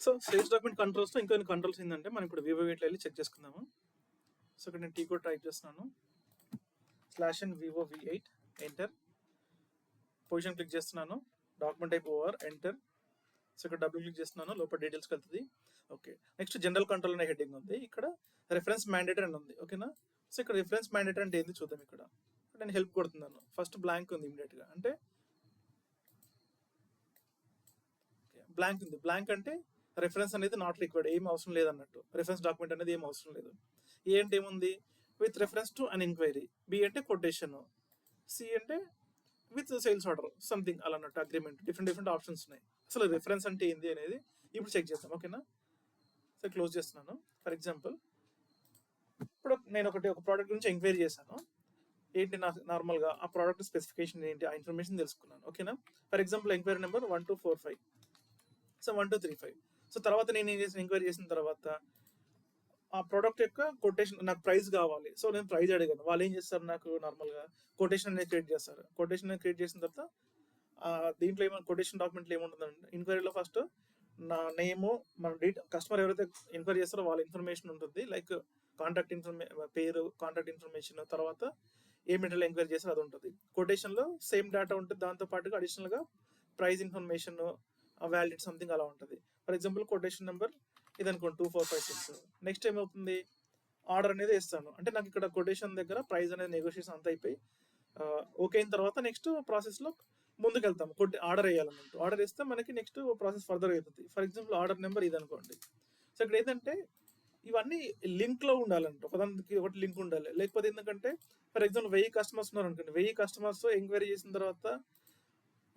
So sales document కంట్రోల్స్లో ఇంకొన్ని controls ఏంటంటే మనం ఇప్పుడు వివో వీటిలో వెళ్ళి చెక్ చేసుకుందాము. సో ఇక్కడ నేను టీ కోడ్ టైప్ చేస్తున్నాను, /n vivo v8 enter, position click చేస్తున్నాను, document type over enter. So ఇక్కడ డబుల్ క్లిక్ చేస్తున్నాను, లోపల డీటెయిల్స్కి వెళ్తుంది. ఓకే, నెక్స్ట్ జనరల్ కంట్రోల్ అనే హెడ్డింగ్ ఉంది, ఇక్కడ రిఫరెన్స్ మ్యాండేటరీ అని ఉంది. ఓకేనా, సో ఇక్కడ రిఫరెన్స్ మ్యాండేటరీ అంటే ఏంది చూద్దాం. ఇక్కడ నేను హెల్ప్ కొడుతున్నాను, ఫస్ట్ బ్లాంక్ ఉంది ఇమీడియట్గా, అంటే బ్లాంక్ ఉంది. బ్లాంక్ అంటే రెఫరెన్స్ అనేది నాట్ రిక్వైర్డ్, ఏం అవసరం లేదన్నట్టు. రిఫరెన్స్ డాక్యుమెంట్ అనేది ఏం అవసరం లేదు. ఏ అంటే ఏముంది, with reference to an enquiry. B అంటే కొటేషన్. సి అంటే విత్ సేల్స్ ఆర్డర్ సంథింగ్ అలా అన్నట్టు, అగ్రిమెంట్. డిఫరెంట్ ఆప్షన్స్ ఉన్నాయి. అసలు రిఫరెన్స్ అంటే ఏంది అనేది ఇప్పుడు చెక్ చేద్దాం. ఓకేనా, సో క్లోజ్ చేస్తున్నాను. ఫర్ ఎగ్జాంపుల్ ఇప్పుడు నేను ఒక ప్రోడక్ట్ గురించి ఎంక్వైరీ చేశాను. ఏంటి నార్మల్గా ఆ ప్రోడక్ట్ స్పెసిఫికేషన్ ఏంటి, ఆ ఇన్ఫర్మేషన్ తెలుసుకున్నాను. ఓకేనా, for example enquiry number 1245, so 1235. So తర్వాత నేను ఏం చేసిన, ఎంక్వైరీ చేసిన తర్వాత ఆ ప్రోడక్ట్ యొక్క కొటేషన్, నాకు ప్రైస్ కావాలి. సో నేను ప్రైస్ అడిగాను. వాళ్ళు ఏం చేస్తారు, నాకు నార్మల్గా కొటేషన్ అనేది క్రియేట్ చేస్తారు. కొటేషన్ అనేది క్రియేట్ చేసిన తర్వాత దీంట్లో ఏమైనా కొటేషన్ డాక్యుమెంట్లో ఏముంటుందంటే, ఎంక్వైరీలో ఫస్ట్ నా నేము, మన కస్టమర్ ఎవరైతే ఎంక్వైరీ చేస్తారో వాళ్ళ ఇన్ఫర్మేషన్ ఉంటుంది, లైక్ కాంటాక్ట్ పేరు, కాంటాక్ట్ ఇన్ఫర్మేషన్, తర్వాత ఏ మెటీరియల్ ఎంక్వైరీ చేస్తారో అది ఉంటుంది. కొటేషన్లో సేమ్ డేటా ఉంటుంది, దాంతో పాటుగా అడిషనల్గా ప్రైస్ ఇన్ఫర్మేషన్, వ్యాలిడ్ సంథింగ్ అలా ఉంటుంది. ఫర్ ఎగ్జాంపుల్ కొటేషన్ నెంబర్ ఇది అనుకోండి 2456. నెక్స్ట్ ఏమవుతుంది, ఆర్డర్ అనేది ఇస్తాను. అంటే నాకు ఇక్కడ కొటేషన్ దగ్గర ప్రైస్ అనేది నెగోషియేషన్ అంతా అయిపోయి ఓకే అయిన తర్వాత నెక్స్ట్ ప్రాసెస్లో ముందుకు వెళ్తాము. ఆర్డర్ వేయాలన్నట్టు. ఆర్డర్ ఇస్తే మనకి నెక్స్ట్ ప్రాసెస్ ఫర్దర్ అవుతుంది. ఫర్ ఎగ్జాంపుల్ ఆర్డర్ నెంబర్ ఇది అనుకోండి. సో ఇక్కడ ఏంటంటే ఇవన్నీ లింక్లో ఉండాలంట, ఒకదానికి ఒకటి లింక్ ఉండాలి. లేకపోతే ఎందుకంటే ఫర్ ఎగ్జాంపుల్ 1000 కస్టమర్స్ ఉన్నారు అనుకోండి, 1000 కస్టమర్స్ ఎంక్వైరీ చేసిన తర్వాత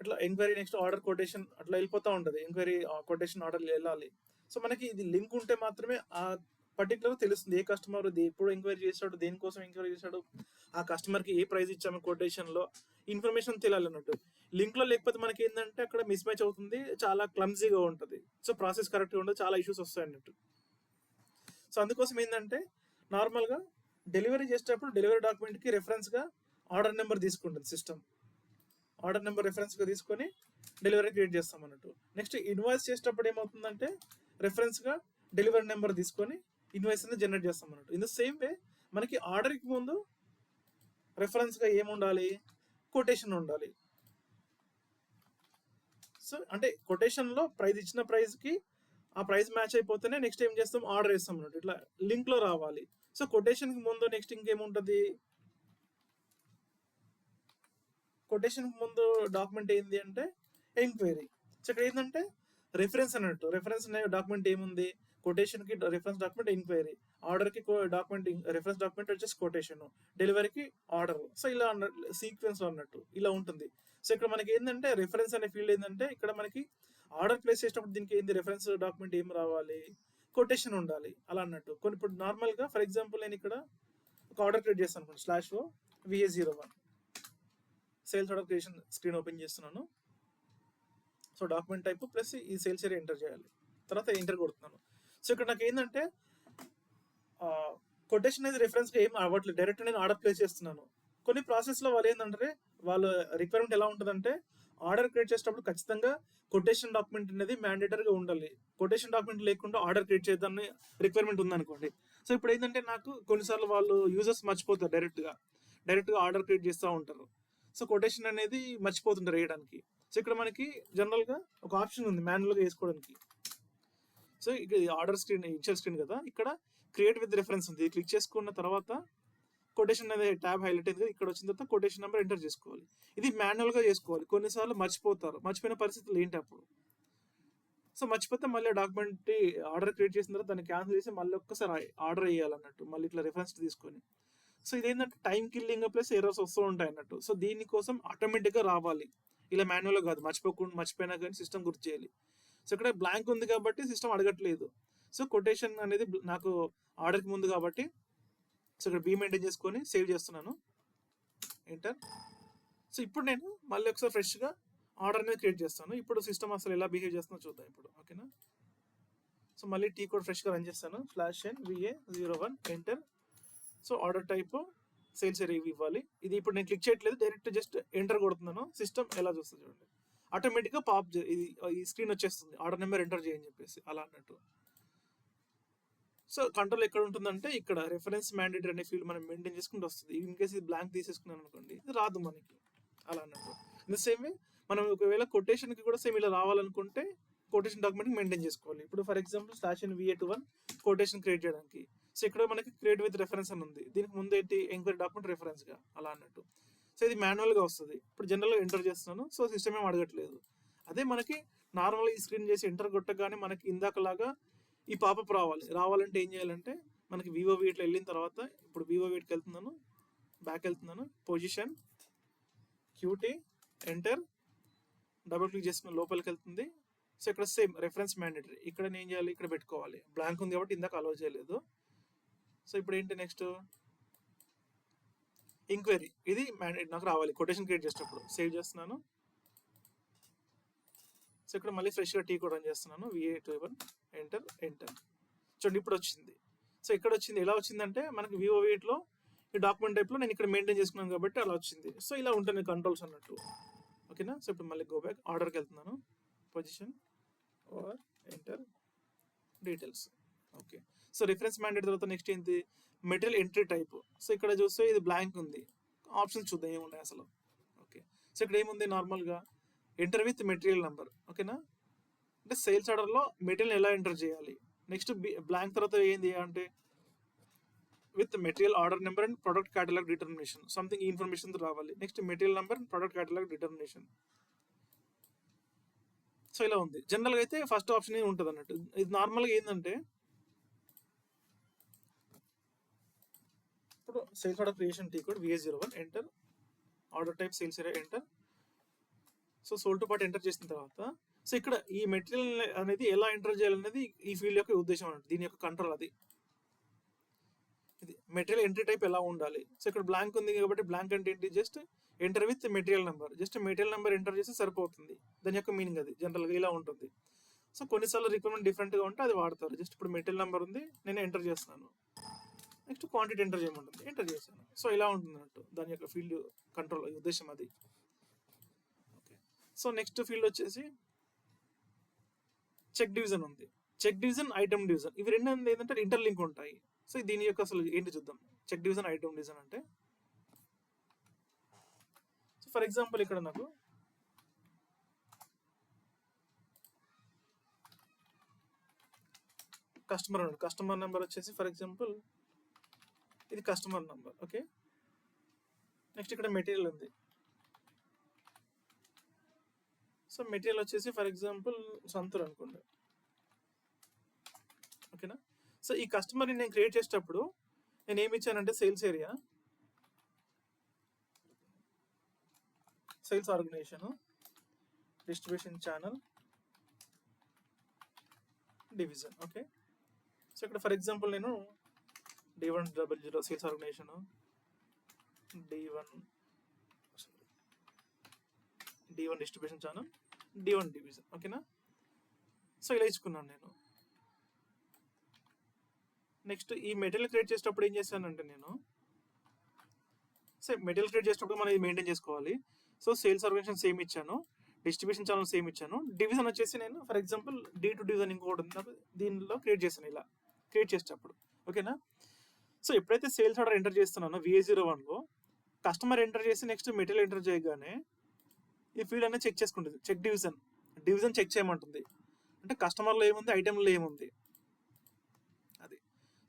అట్లా ఎంక్వైరీ నెక్స్ట్ ఆర్డర్ కొటేషన్ అట్లా వెళ్ళిపోతూ ఉంటుంది. ఎంక్వైరీ కొటేషన్ ఆర్డర్ వెళ్ళాలి. సో మనకి ఇది లింక్ ఉంటే మాత్రమే ఆ పర్టికులర్ తెలుస్తుంది, ఏ కస్టమర్ ఎప్పుడు ఎంక్వైరీ చేశాడు, దేనికోసం ఎంక్వైరీ చేశాడు, ఆ కస్టమర్కి ఏ ప్రైస్ ఇచ్చాము కొటేషన్లో, ఇన్ఫర్మేషన్ తెలియాలి అన్నట్టు. లింక్లో లేకపోతే మనకి ఏంటంటే అక్కడ మిస్ మ్యాచ్ అవుతుంది, చాలా క్లమ్జీగా ఉంటుంది. సో ప్రాసెస్ కరెక్ట్గా ఉండదు, చాలా ఇష్యూస్ వస్తాయి అన్నట్టు. సో అందుకోసం ఏంటంటే నార్మల్గా డెలివరీ చేసేటప్పుడు డెలివరీ డాక్యుమెంట్కి రెఫరెన్స్గా ఆర్డర్ నెంబర్ తీసుకుంటుంది సిస్టమ్. ఆర్డర్ నెంబర్ రెఫరెన్స్గా తీసుకొని డెలివరీ క్రియేట్ చేస్తాం అన్నట్టు. నెక్స్ట్ ఇన్వాయిస్ చేసేటప్పుడు ఏమవుతుందంటే రెఫరెన్స్గా డెలివరీ నెంబర్ తీసుకొని ఇన్వాయిస్ అనేది జనరేట్ చేస్తాం అన్నట్టు. ఇన్ ద సేమ్ వే మనకి ఆర్డర్కి ముందు రెఫరెన్స్గా ఏముండాలి, కొటేషన్ ఉండాలి. సో అంటే కొటేషన్లో ప్రైస్ ఇచ్చిన ప్రైస్కి ఆ ప్రైస్ మ్యాచ్ అయిపోతేనే నెక్స్ట్ ఏం చేస్తాం, ఆర్డర్ వేస్తాం అన్నట్టు. ఇట్లా లింక్లో రావాలి. సో కొటేషన్కి ముందు నెక్స్ట్ ఇంకేముంటుంది, కొటేషన్ ముందు డాక్యుమెంట్ ఏంది అంటే ఎంక్వైరీ. సో ఇక్కడ ఏంటంటే రెఫరెన్స్ అన్నట్టు. రెఫరెన్స్ అనే డాక్యుమెంట్ ఏముంది, కొటేషన్కి రెఫరెన్స్ డాక్యుమెంట్ ఎంక్వైరీ, ఆర్డర్కి డాక్యుమెంట్ రెఫరెన్స్ డాక్యుమెంట్ వచ్చేసి కొటేషన్, డెలివరీకి ఆర్డర్. సో ఇలా సీక్వెన్స్ అన్నట్టు ఇలా ఉంటుంది. సో ఇక్కడ మనకి ఏంటంటే రెఫరెన్స్ అనే ఫీల్డ్ ఏంటంటే ఇక్కడ మనకి ఆర్డర్ ప్లేస్ చేసినప్పుడు దీనికి ఏంది రెఫరెన్స్ డాక్యుమెంట్ ఏం రావాలి, కొటేషన్ ఉండాలి అలా అన్నట్టు. కొన్ని ఇప్పుడు నార్మల్గా ఫర్ ఎగ్జాంపుల్ నేను ఇక్కడ ఒక ఆర్డర్ క్రియేట్ చేస్తాను అనుకోండి, /VA01 sales order creation screen open చేస్తున్నాను. సో డాక్యుమెంట్ టైప్ ప్లస్ ఈ సేల్స్ ఏరియా ఎంటర్ చేయాలి, తర్వాత ఎంటర్ కొడుతున్నాను. సో ఇక్కడ నాకు ఏంటంటే కొటేషన్ అనేది రెఫరెన్స్గా ఏం అవ్వట్లేదు, డైరెక్ట్ నేను ఆర్డర్ ప్లేస్ చేస్తున్నాను. కొన్ని ప్రాసెస్లో వాళ్ళు ఏంటంటే వాళ్ళ రిక్వైర్మెంట్ ఎలా ఉంటుందంటే ఆర్డర్ క్రియేట్ చేసేటప్పుడు ఖచ్చితంగా కొటేషన్ డాక్యుమెంట్ అనేది మ్యాండేటరీగా ఉండాలి. కొటేషన్ డాక్యుమెంట్ లేకుండా ఆర్డర్ క్రియేట్ చేద్దామని రిక్వైర్మెంట్ ఉందనుకోండి. సో ఇప్పుడు ఏంటంటే నాకు కొన్నిసార్లు వాళ్ళు యూజర్స్ మర్చిపోతారు, డైరెక్ట్గా ఆర్డర్ క్రియేట్ చేస్తూ ఉంటారు. సో కొటేషన్ అనేది మర్చిపోతుంటారు వేయడానికి. సో ఇక్కడ మనకి జనరల్గా ఒక ఆప్షన్ ఉంది మాన్యువల్గా వేసుకోవడానికి. సో ఇక్కడ ఆర్డర్ స్క్రీన్ ఇనిషియల్ స్క్రీన్ కదా, ఇక్కడ క్రియేట్ విత్ రెఫరెన్స్ ఉంది. క్లిక్ చేసుకున్న తర్వాత కొటేషన్ అనేది ట్యాబ్ హైలైట్ అయింది. ఇక్కడ వచ్చిన తర్వాత కొటేషన్ నెంబర్ ఎంటర్ చేసుకోవాలి. ఇది మాన్యువల్గా చేసుకోవాలి. కొన్నిసార్లు మర్చిపోతారు, మర్చిపోయిన పరిస్థితులు ఏంటి అప్పుడు. సో మర్చిపోతే మళ్ళీ డాక్యుమెంట్ ఆర్డర్ క్రియేట్ చేసిన తర్వాత దాన్ని క్యాన్సిల్ చేసి మళ్ళీ ఒక్కసారి ఆర్డర్ వేయాలన్నట్టు, మళ్ళీ ఇట్లా రెఫరెన్స్ తీసుకొని. సో ఇదేంటంటే టైం కిల్లింగ్ ప్లస్ ఎర్రర్స్ వస్తూ ఉంటాయి అన్నట్టు. సో దీనికోసం ఆటోమేటిక్గా రావాలి, ఇలా మాన్యువల్గా కాదు. మర్చిపోయినా కానీ సిస్టమ్ గుర్తు చేయాలి. సో ఇక్కడ బ్లాంక్ ఉంది కాబట్టి సిస్టమ్ అడగట్లేదు. సో కొటేషన్ అనేది నాకు ఆర్డర్కి ముందు కాబట్టి సో ఇక్కడ బీ మెయింటైన్ చేసుకొని సేవ్ చేస్తున్నాను, ఎంటర్. సో ఇప్పుడు నేను మళ్ళీ ఒకసారి ఫ్రెష్గా ఆర్డర్ అనేది క్రియేట్ చేస్తాను. ఇప్పుడు సిస్టమ్ అసలు ఎలా బిహేవ్ చేస్తుందో చూద్దాం ఇప్పుడు. ఓకేనా, సో మళ్ళీ టీ కోడ్ ఫ్రెష్గా రన్ చేస్తాను, /n VA01 enter. So order type sales area ఇవ్వాలి. ఇది ఇప్పుడు నేను క్లిక్ చేయట్లేదు, డైరెక్ట్ జస్ట్ ఎంటర్ కొడుతున్నాను. సిస్టమ్ ఎలా చూస్తుంది చూడండి. ఆటోమేటిక్గా ఇది ఈ స్క్రీన్ వచ్చేస్తుంది, ఆర్డర్ నెంబర్ ఎంటర్ చేయని చెప్పేసి అలా అన్నట్టు. సో కంట్రోల్ ఎక్కడ ఉంటుందంటే ఇక్కడ రెఫరెన్స్ మ్యాండేటరీ అనే ఫీల్డ్ మనం మెయింటైన్ చేసుకుంటూ వస్తుంది. ఇన్ కేసు ఇది బ్లాంక్ తీసేసుకున్నాను అనుకోండి, ఇది రాదు మనకి అలా అన్నట్టు. ఇన్ సేమ్ వే మనం ఒకవేళ కొటేషన్కి కూడా సేమ్ ఇలా రావాలనుకుంటే కొటేషన్ డాక్యుమెంట్ మెయింటైన్ చేసుకోవాలి. ఇప్పుడు for example /VA21 quotation create చేయడానికి, సో ఇక్కడ మనకి క్రియేట్ విత్ రెఫరెన్స్ అని ఉంది, దీనికి ముందు ఏంటి ఎంక్వైరీ డాక్యుమెంట్ రెఫరెన్స్గా అలా అన్నట్టు. సో ఇది మాన్యువల్గా వస్తుంది. ఇప్పుడు జనరల్గా ఎంటర్ చేస్తున్నాను, సో సిస్టమ్ ఏం అడగట్లేదు. అదే మనకి నార్మల్గా ఈ స్క్రీన్ చేసి ఎంటర్ కొట్టగానే మనకి ఇందాకలాగా ఈ పాపప్ రావాలంటే ఏం చేయాలంటే మనకి VOV8లో వెళ్ళిన తర్వాత, ఇప్పుడు VOV8కి వెళ్తున్నాను, బ్యాక్ వెళ్తున్నాను, position QT enter, double click చేసుకుని లోపలికి వెళ్తుంది. సో ఇక్కడ సేమ్ రెఫరెన్స్ మ్యాండేటరీ, ఇక్కడ నేను ఏం చేయాలి, ఇక్కడ పెట్టుకోవాలి. బ్లాంక్ ఉంది కాబట్టి ఇందాక అలౌ చేయలేదు. సో ఇప్పుడు ఏంటి నెక్స్ట్ ఎంక్వైరీ, ఇది మ్యాండేట్ నాకు రావాలి కొటేషన్ క్రియేట్ చేసేటప్పుడు. సేవ్ చేస్తున్నాను. సో ఇక్కడ మళ్ళీ ఫ్రెష్గా టీ కూడా రన్ చేస్తున్నాను, VA21 ఎంటర్. చూడండి ఇప్పుడు వచ్చింది. సో ఇక్కడ వచ్చింది, ఎలా వచ్చిందంటే మనకి VOV8లో ఈ డాక్యుమెంట్ టైప్లో నేను ఇక్కడ మెయింటైన్ చేసుకున్నాను కాబట్టి అలా వచ్చింది. సో ఇలా ఉంటుంది కంట్రోల్స్ అన్నట్టు. ఓకేనా. సో ఇప్పుడు మళ్ళీ గో బ్యాక్, ఆర్డర్కి వెళ్తున్నాను, position over enter, details. Okay. So reference mandate తర్వాత నెక్స్ట్ ఏంటి, మెటీరియల్ ఎంట్రీ టైప్. సో ఇక్కడ చూస్తే ఇది బ్లాంక్ ఉంది, ఆప్షన్స్ చూద్దాం ఏమున్నాయి అసలు. ఓకే. సో ఇక్కడ ఏముంది, నార్మల్గా ఎంటర్ విత్ మెటీరియల్ నెంబర్. ఓకేనా, అంటే సేల్స్ ఆర్డర్లో మెటీరియల్ ఎలా ఎంటర్ చేయాలి. నెక్స్ట్ బ్లాంక్ తర్వాత ఏంది అంటే with material order number and product catalogue determination, something ఈ ఇన్ఫర్మేషన్ రావాలి. Next material number and product catalogue determination. So ఇలా ఉంది. జనరల్గా అయితే ఫస్ట్ ఆప్షన్ ఉంటుంది అన్నట్టు. ఇది నార్మల్గా ఏంటంటే ఇప్పుడు sales order creation T code VA01 enter, order type sales area enter. So sold to part enter చేసిన తర్వాత, సో ఇక్కడ ఈ మెటీరియల్ అనేది ఎలా ఎంటర్ చేయాలనేది ఈ ఫీల్డ్ యొక్క ఉద్దేశం అన్నట్టు, దీని యొక్క కంట్రోల్ అది. ఇది మెటీరియల్ ఎంట్రీ టైప్ ఎలా ఉండాలి. సో ఇక్కడ బ్లాంక్ ఉంది కాబట్టి బ్లాంక్ అంటే ఏంటి, just enter with material number, just material number enter చేస్తే సరిపోతుంది. దాని యొక్క మీనింగ్ అది జనరల్గా ఇలా ఉంటుంది. సో కొన్నిసార్లు రిక్వైర్మెంట్ డిఫరెంట్గా ఉంటే అది వాడతారు. జస్ట్ ఇప్పుడు మెటీరియల్ నెంబర్ ఉంది, నేను ఎంటర్ చేస్తున్నాను. నెక్స్ట్ క్వాంటిటీ ఎంటర్ చేయమంటుంది, ఎంటర్ చేశాను. సో ఇలా ఉంటుంది అన్నట్టు దాని యొక్క ఫీల్డ్ కంట్రోల్ ఉద్దేశం అది. ఓకే. సో నెక్స్ట్ ఫీల్డ్ వచ్చేసి చెక్ డివిజన్ ఉంది. చెక్ డివిజన్, ఐటమ్ డివిజన్, ఇవి రెండు ఏంటంటే ఇంటర్లింక్ ఉంటాయి. సో దీని యొక్క అసలు ఏంటి చూద్దాం. చెక్ డివిజన్, ఐటమ్ డివిజన్ అంటే, సో ఫర్ ఎగ్జాంపుల్ ఇక్కడ నాకు కస్టమర్ నెంబర్ వచ్చేసి ఫర్ ఎగ్జాంపుల్ ఇది కస్టమర్ నెంబర్. ఓకే. నెక్స్ట్ ఇక్కడ మెటీరియల్ ఉంది. సో మెటీరియల్ వచ్చేసి ఫర్ ఎగ్జాంపుల్ సంతూర్ అనుకోండి. ఓకేనా. సో ఈ కస్టమర్ని నేను క్రియేట్ చేసేటప్పుడు నేను ఏమి ఇచ్చానంటే sales area, sales organisation, distribution channel, division. Okay. So ఇక్కడ ఫర్ ఎగ్జాంపుల్ నేను D100 sales organisation, D1 distribution channel, D1 division. ఓకేనా. సో ఇలా ఇచ్చుకున్నాను నేను. నెక్స్ట్ ఈ మెటీరియల్ క్రియేట్ చేసేటప్పుడు ఏం చేశానంటే నేను, సో మెటీరియల్ క్రియేట్ చేసేటప్పుడు మనం ఇది మెయింటైన్ చేసుకోవాలి. సో సేల్స్ ఆర్గనైజేషన్ సేమ్ ఇచ్చాను, డిస్ట్రిబ్యూషన్ ఛానల్ సేమ్ ఇచ్చాను, డివిజన్ వచ్చేసి నేను ఫర్ ఎగ్జాంపుల్ D2 డివిజన్ ఇంకోటి ఉంది దీనిలో క్రియేట్ చేశాను ఇలా క్రియేట్ చేసేటప్పుడు. ఓకేనా. సో ఎప్పుడైతే సేల్స్ ఆర్డర్ ఎంటర్ చేస్తున్నానో VA01లో కస్టమర్ ఎంటర్ చేసి నెక్స్ట్ మెటీరియల్ ఎంటర్ చేయగానే ఈ ఫీల్డ్ అనేది చెక్ చేసుకుంటుంది. చెక్ డివిజన్ చెక్ చేయమంటుంది. అంటే కస్టమర్లో ఏముంది, ఐటెంలో ఏముంది అది.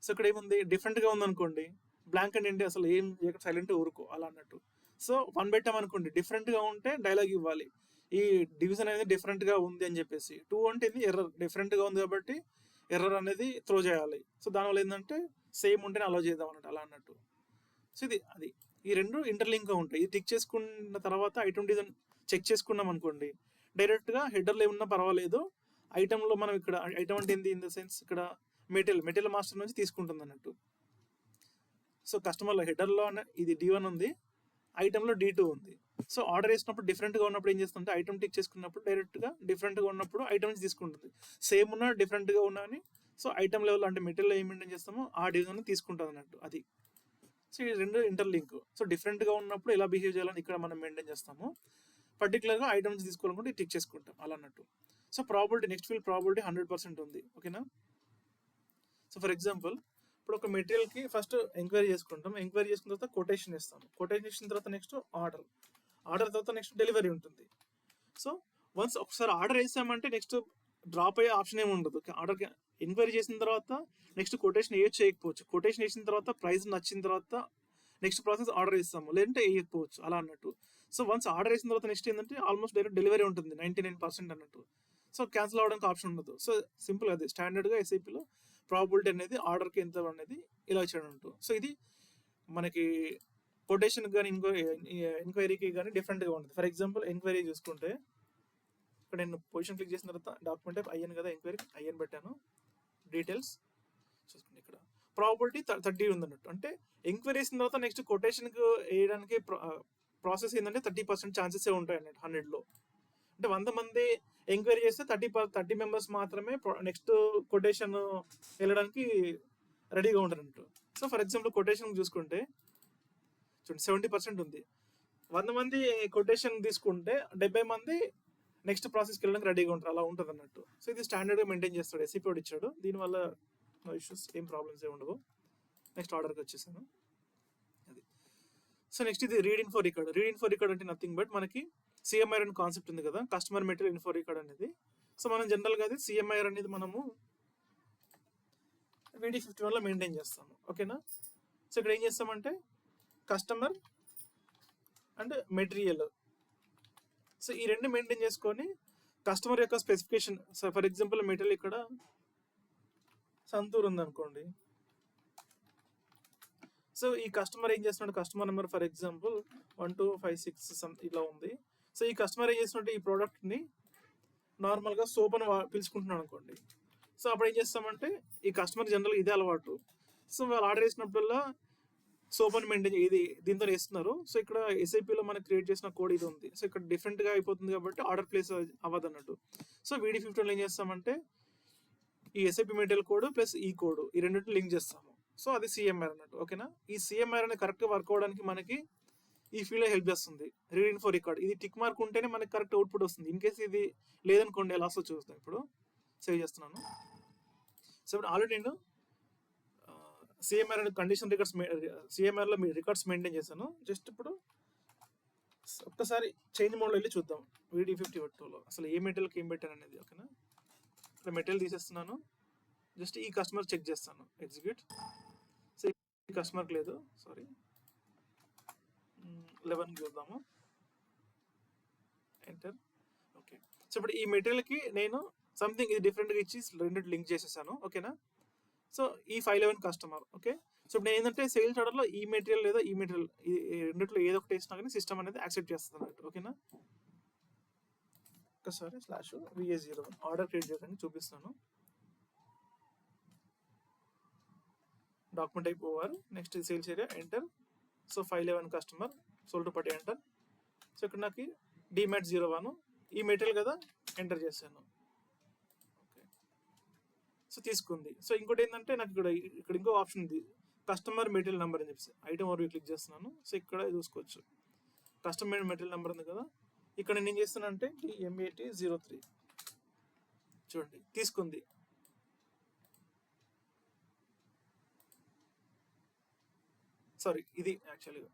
సో ఇక్కడ ఏముంది, డిఫరెంట్గా ఉందనుకోండి, బ్లాంక్ అంటే ఏంటి అసలు ఏం సైలెంట్ ఊరుకో అలా అన్నట్టు. సో 1 పెట్టామనుకోండి, డిఫరెంట్గా ఉంటే డైలాగ్ ఇవ్వాలి, ఈ డివిజన్ అనేది డిఫరెంట్గా ఉంది అని చెప్పేసి. 2 అంటే ఇది ఎర్రర్, డిఫరెంట్గా ఉంది కాబట్టి ఎర్రర్ అనేది త్రో చేయాలి. సో దానివల్ల ఏంటంటే సేమ్ ఉంటేనే అలో చేద్దాం అన్నట్టు అలా అన్నట్టు. సో ఇది అది ఈ రెండు ఇంటర్లింక్గా ఉంటాయి. ఇది టిక్ చేసుకున్న తర్వాత ఐటమ్ డివిజన్ చెక్ చేసుకున్నాం అనుకోండి, డైరెక్ట్గా హెడర్లో ఏమన్నా పర్వాలేదు, ఐటెంలో మనం ఇక్కడ ఐటమ్ అంటే ఏంది ఇన్ ద సెన్స్ ఇక్కడ మెటీరియల్ మాస్టర్ నుంచి తీసుకుంటుంది అన్నట్టు. సో కస్టమర్లో హెడర్లో ఇది D1 ఉంది, ఐటెంలో D2 ఉంది. సో ఆర్డర్ వేసినప్పుడు డిఫరెంట్గా ఉన్నప్పుడు ఏం చేస్తుంటే ఐటమ్ టిక్ చేసుకున్నప్పుడు డైరెక్ట్గా డిఫరెంట్గా ఉన్నప్పుడు ఐటమ్ నుంచి తీసుకుంటుంది. సేమ్ ఉన్నా డిఫరెంట్గా ఉన్నా అని సో ఐటమ్ లెవెల్ అంటే మెటీరియల్ ఏం మెయింటైన్ చేస్తామో ఆ డివిజన్ తీసుకుంటుంది అన్నట్టు అది. సో ఈ రెండు ఇంటర్లింక్. సో డిఫరెంట్గా ఉన్నప్పుడు ఎలా బిహేవ్ చేయాలని ఇక్కడ మనం మెయింటైన్ చేస్తాము. పర్టికులర్గా ఐటమ్స్ తీసుకోవాలనుకుంటే టిక్ చేసుకుంటాం అలా అన్నట్టు. So probability next field probability 100% ఉంది. ఓకేనా. సో ఫర్ ఎగ్జాంపుల్ ఇప్పుడు ఒక మెటీరియల్కి ఫస్ట్ ఎంక్వైరీ చేసుకుంటాం. ఎంక్వైరీ చేసుకున్న తర్వాత కొటేషన్ ఇస్తాం. కొటేషన్ ఇచ్చిన తర్వాత నెక్స్ట్ ఆర్డర్ తర్వాత నెక్స్ట్ డెలివరీ ఉంటుంది. సో వన్స్ ఒకసారి ఆర్డర్ వేసామంటే నెక్స్ట్ డ్రాప్ అయ్యే ఆప్షన్ ఏమి ఉండదు. ఆర్డర్ ఎంక్వైరీ చేసిన తర్వాత నెక్స్ట్ కొటేషన్ చేయకపోవచ్చు. కొటేషన్ వేసిన తర్వాత ప్రైస్ నచ్చిన తర్వాత నెక్స్ట్ ప్రాసెస్ ఆర్డర్ ఇస్తాము, లేదంటే వేయకపోవచ్చు అలా అన్నట్టు. సో వన్స్ ఆర్డర్ వేసిన తర్వాత నెక్స్ట్ ఏంటంటే ఆల్మోస్ట్ డైరెక్ట్ డెలివరీ ఉంటుంది 99% అన్నట్టు. సో క్యాన్సిల్ అవ్వడానికి ఆప్షన్ ఉండదు. సో సింపుల్ అది స్టాండర్డ్గా ఎస్ఐపిలో ప్రాబిలిటీ అనేది ఆర్డర్కి ఎంత అనేది ఇలా ఇచ్చాడు. సో ఇది మనకి కొటేషన్కి కానీ ఎంక్వైరీకి కానీ డిఫరెంట్గా ఉంటుంది. ఫర్ ఎగ్జాంపుల్ ఎంక్వైరీ చూసుకుంటే ఇక్కడ నేను పొజిషన్ క్లిక్ చేసిన తర్వాత డాక్యుమెంట్ టైప్ అయ్యాను కదా, ఎంక్వైరీ అయ్యాను పెట్టాను, డీటెయిల్స్ చూసుకుంటే ఇక్కడ ప్రాబిలిటీ 30 ఉందన్నట్టు. అంటే ఎంక్వైరీ చేసిన తర్వాత నెక్స్ట్ కొటేషన్కి వేయడానికి ప్రాసెస్ ఏంటంటే 30% ఛాన్సెస్ ఉంటాయి అన్నట్టు 100లో. అంటే 100 మంది ఎంక్వైరీ చేస్తే 30 మెంబర్స్ మాత్రమే నెక్స్ట్ కొటేషన్ వెళ్ళడానికి రెడీగా ఉంటారు అన్నట్టు. సో ఫర్ ఎగ్జాంపుల్ కొటేషన్ చూసుకుంటే చూడండి 70% ఉంది. 100 మంది కొటేషన్ తీసుకుంటే 70 మంది నెక్స్ట్ ప్రాసెస్కి వెళ్ళడానికి రెడీగా ఉంటారు, అలా ఉంటుంది అన్నట్టు. సో ఇది స్టాండర్డ్గా మెయింటైన్ చేస్తాడు, ఎస్సీపీ ఇచ్చాడు. దీనివల్ల నో ఇష్యూస్, ఏం ప్రాబ్లమ్స్ ఏమి ఉండవు. నెక్స్ట్ ఆర్డర్కి వచ్చేసాను అది. సో నెక్స్ట్ ఇది read in for record. Read in for record అంటే నథింగ్ బట్ మనకి సిఎంఐఆర్ అనే కాన్సెప్ట్ ఉంది కదా, కస్టమర్ మెటీరియల్ ఇన్ఫో రికార్డ్ అనేది. సో మనం జనరల్గా అది సిఎంఐఆర్ అనేది మనము VD51లో మెయింటైన్ చేస్తాము. ఓకేనా. సో ఇక్కడ ఏం చేస్తామంటే కస్టమర్ అండ్ మెటీరియల్, సో ఈ రెండు మెయింటైన్ చేసుకొని కస్టమర్ యొక్క specification. So for example material ఇక్కడ సంతూర్ ఉందనుకోండి. సో ఈ కస్టమర్ ఏం చేస్తున్నాడు, కస్టమర్ నెంబర్ ఫర్ ఎగ్జాంపుల్ 1256 ఇలా ఉంది. సో ఈ కస్టమర్ ఏం చేస్తున్నట్టు ఈ ప్రోడక్ట్ని నార్మల్గా సోప్ అని పిలుచుకుంటున్నాడు అనుకోండి. సో అప్పుడు ఏం చేస్తామంటే ఈ కస్టమర్ జనరల్ ఇదే అలవాటు. సో వాళ్ళు ఆర్డర్ చేసినప్పుడల్లా సోప్ అని మెయింటైన్ ఇది దీంతో వేస్తున్నారు. సో ఇక్కడ ఎస్ఐపిలో మనకి క్రియేట్ చేసిన కోడ్ ఇది ఉంది. సో ఇక్కడ డిఫరెంట్గా అయిపోతుంది కాబట్టి ఆర్డర్ ప్లేస్ అవ్వదు అన్నట్టు. సో VD51లో ఏం చేస్తామంటే ఈ ఎస్ఐపి మెటీరియల్ కోడ్ ప్లస్ ఈ కోడ్ ఈ రెండింటిని లింక్ చేస్తాము. సో అది సిఎంఆర్ అన్నట్టు. ఓకేనా. ఈ సిఎంఆర్ అనేది కరెక్ట్గా వర్క్ అవ్వడానికి మనకి ఈ ఫీల్డ్ హెల్ప్ చేస్తుంది. రీడ్ ఇన్ ఫర్ రికార్డ్ ఇది టిక్ మార్క్ ఉంటేనే మనకి కరెక్ట్ అవుట్పుట్ వస్తుంది. ఇన్ కేసు ఇది లేదనుకోండి ఎలా వస్తుందో చూస్తాం. ఇప్పుడు సేవ్ చేస్తున్నాను. సో ఇప్పుడు ఆల్రెడీ నేను సిఎంఆర్ అనే కండిషన్ రికార్డ్స్ సిఎంఆర్లో మీ రికార్డ్స్ మెయింటైన్ చేశాను. జస్ట్ ఇప్పుడు ఒక్కసారి చేంజ్ మోడ్లో వెళ్ళి చూద్దాం VD52లో అసలు ఏ మెటీరియల్కి ఏం పెట్టాను అనేది. ఓకేనా. ఇప్పుడు మెటీరియల్ తీసేస్తున్నాను. జస్ట్ ఈ కస్టమర్ చెక్ చేస్తాను, ఎగ్జిక్యూట్. సో ఈ కస్టమర్కి లేదు, సారీ 11 చూద్దాము, ఎంటర్. ఓకే. సో ఇప్పుడు ఈ మెటీరియల్కి నేను సంథింగ్ ఇది డిఫరెంట్గా ఇచ్చి రెండు లింక్ చేసేసాను. ఓకేనా. సో ఈ 511 కస్టమర్. ఓకే. సో ఇప్పుడు ఏంటంటే సేల్స్ ఆర్డర్లో ఈ మెటీరియల్ లేదా ఈ మెటీరియల్ ఈ రెండిట్లో ఏదో ఒకటి వేసినా కానీ సిస్టమ్ అనేది యాక్సెప్ట్ చేస్తుంది అన్నట్టు. ఓకేనా. ఒకసారి /VA01 ఆర్డర్ క్రియేట్ చేయడానికి చూపిస్తాను. Document type over, next sales area, enter. So 511 customer sold to పట్టి, ఎంటర్. సో ఇక్కడ నాకు DMAT 01 ఈ మెటీరియల్ కదా, ఎంటర్ చేశాను. ఓకే. సో తీసుకుంది. సో ఇంకోటి ఏంటంటే నాకు ఇక్కడ ఇంకో ఆప్షన్ ఉంది, కస్టమర్ మెటీరియల్ నెంబర్ అని చెప్పేసి. ఐటమ్ ఓవర్ క్లిక్ చేస్తున్నాను. సో ఇక్కడ చూసుకోవచ్చు కస్టమర్ మెటీరియల్ నెంబర్ ఉంది కదా. ఇక్కడ నేను ఏం చేస్తున్నా అంటే DMAT 03 చూడండి తీసుకుంది. సారీ ఇది యాక్చువల్గా.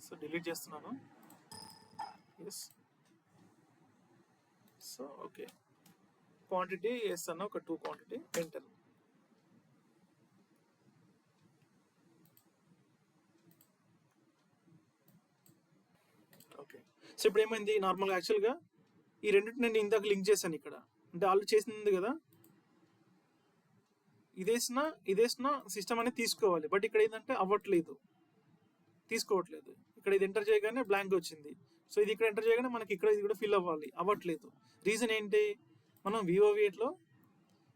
సో డిలీట్ చేస్తున్నాను. ఎస్. సో ఓకే, క్వాంటిటీ వేస్తాను ఒక 2 క్వాంటిటీ, ఎంటర్. ఓకే. సో ఇప్పుడు ఏమైంది, నార్మల్గా యాక్చువల్గా ఈ రెండింటిని నేను ఇందాక లింక్ చేశాను ఇక్కడ, అంటే ఆల్రెడీ చేసింది కదా. ఇదేసిన సిస్టమ్ అనేది తీసుకోవాలి, బట్ ఇక్కడ ఏంటంటే అవ్వట్లేదు, తీసుకోవట్లేదు. ఇక్కడ ఇది ఎంటర్ చేయగానే బ్లాంక్ వచ్చింది. సో ఇది ఇక్కడ ఎంటర్ చేయగానే మనకి ఇక్కడ ఇది కూడా ఫిల్ అవ్వట్లేదు. రీజన్ ఏంటి, మనం VO8లో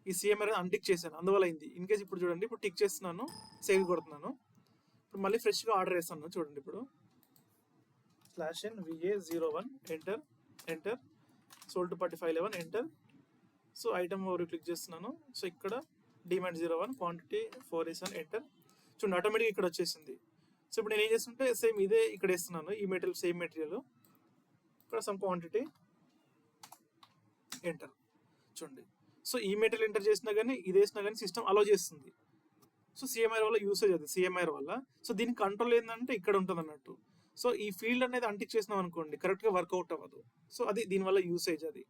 ఈ సిఎంఆర్ అన్టిక్ చేశాను, అందువల్ల అయింది. ఇన్ కేసు ఇప్పుడు చూడండి, ఇప్పుడు టిక్ చేస్తున్నాను, సేవ్ కొడుతున్నాను. ఇప్పుడు మళ్ళీ ఫ్రెష్గా ఆర్డర్ వేస్తాను. చూడండి ఇప్పుడు /NVA01 ఎంటర్. సోల్డ్ టు పట్టి 511 enter. So item over click చేస్తున్నాను. సో ఇక్కడ DMAT 01 క్వాంటిటీ 4 ఎంటర్. చూడండి ఆటోమేటిక్గా ఇక్కడ వచ్చేసింది. సో ఇప్పుడు నేను ఏం చేస్తుంటే సేమ్ ఇదే ఇక్కడ వేస్తున్నాను, ఈ మెటీరియల్ సేమ్ మెటీరియల్, ఇక్కడ సమ్ క్వాంటిటీ ఎంటర్. చూడండి, సో ఈ మెటీరియల్ ఎంటర్ చేసినా కానీ ఇది వేసినా కానీ సిస్టమ్ అలో చేస్తుంది. సో సిఎంఐఆర్ వల్ల యూసేజ్ అది, సిఎంఐఆర్ వల్ల. సో దీనికి కంట్రోల్ ఏంటంటే ఇక్కడ ఉంటుంది అన్నట్టు. సో ఈ ఫీల్డ్ అనేది అంటిక్ చేసినాం అనుకోండి, కరెక్ట్గా వర్కౌట్ అవ్వదు. సో అది దీనివల్ల యూసేజ్ అది.